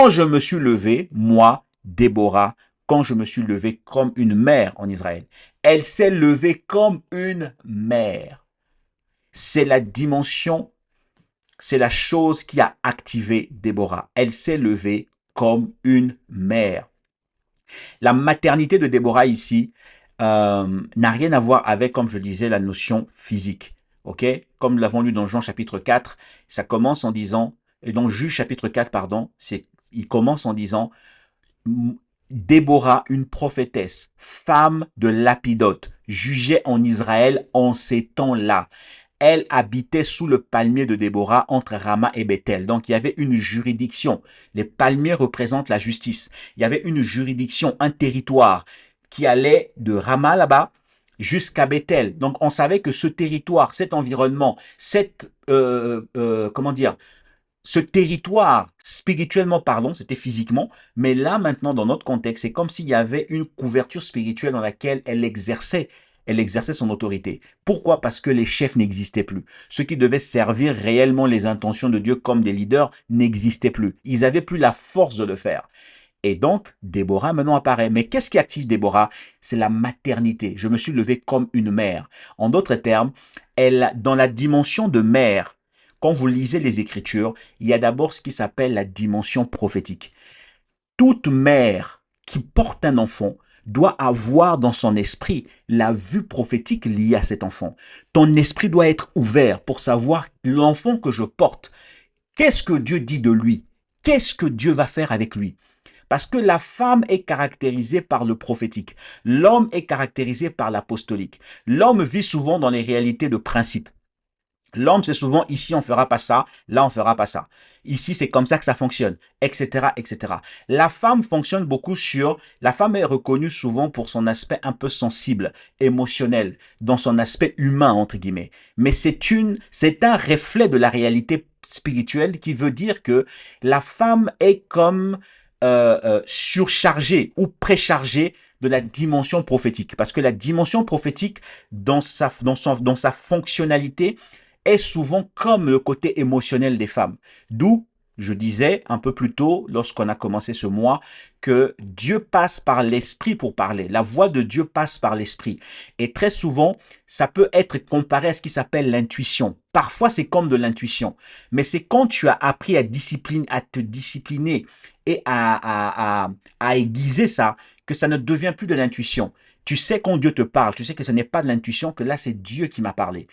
quand je me suis levé, moi, Déborah, quand je me suis levé comme une mère en Israël. Elle s'est levée comme une mère. C'est la dimension, c'est la chose qui a activé Déborah. Elle s'est levée comme une mère. La maternité de Déborah ici n'a rien à voir avec, comme je disais, la notion physique. Ok? Comme nous l'avons lu dans Jean chapitre 4, ça commence en disant, et dans Juge chapitre 4, pardon, il commence en disant, Déborah, une prophétesse, femme de Lapidote, jugeait en Israël en ces temps-là. Elle habitait sous le palmier de Déborah entre Rama et Bethel. Donc il y avait une juridiction. Les palmiers représentent la justice. Il y avait une juridiction, un territoire qui allait de Rama là-bas jusqu'à Bethel. Donc on savait que ce territoire, cet environnement, comment dire, ce territoire, spirituellement parlant, c'était physiquement, mais là maintenant dans notre contexte, c'est comme s'il y avait une couverture spirituelle dans laquelle elle exerçait son autorité. Pourquoi? Parce que les chefs n'existaient plus. Ceux qui devaient servir réellement les intentions de Dieu comme des leaders n'existaient plus. Ils n'avaient plus la force de le faire. Et donc, Déborah maintenant apparaît. Mais qu'est-ce qui active Déborah? C'est la maternité. Je me suis levé comme une mère. En d'autres termes, elle, dans la dimension de mère, quand vous lisez les Écritures, il y a d'abord ce qui s'appelle la dimension prophétique. Toute mère qui porte un enfant doit avoir dans son esprit la vue prophétique liée à cet enfant. Ton esprit doit être ouvert pour savoir l'enfant que je porte. Qu'est-ce que Dieu dit de lui? Qu'est-ce que Dieu va faire avec lui? Parce que la femme est caractérisée par le prophétique. L'homme est caractérisé par l'apostolique. L'homme vit souvent dans les réalités de principe. L'homme, c'est souvent ici on fera pas ça, là on fera pas ça. Ici c'est comme ça que ça fonctionne, etc., etc. La femme fonctionne beaucoup la femme est reconnue souvent pour son aspect un peu sensible, émotionnel, dans son aspect humain entre guillemets. Mais c'est un reflet de la réalité spirituelle qui veut dire que la femme est comme surchargée ou préchargée de la dimension prophétique. Parce que la dimension prophétique, dans sa fonctionnalité, est souvent comme le côté émotionnel des femmes. D'où, je disais un peu plus tôt, lorsqu'on a commencé ce mois, que Dieu passe par l'esprit pour parler. La voix de Dieu passe par l'esprit. Et très souvent, ça peut être comparé à ce qui s'appelle l'intuition. Parfois, c'est comme de l'intuition. Mais c'est quand tu as appris à te discipliner et à aiguiser ça, que ça ne devient plus de l'intuition. Tu sais quand Dieu te parle, tu sais que ce n'est pas de l'intuition, que là c'est Dieu qui m'a parlé.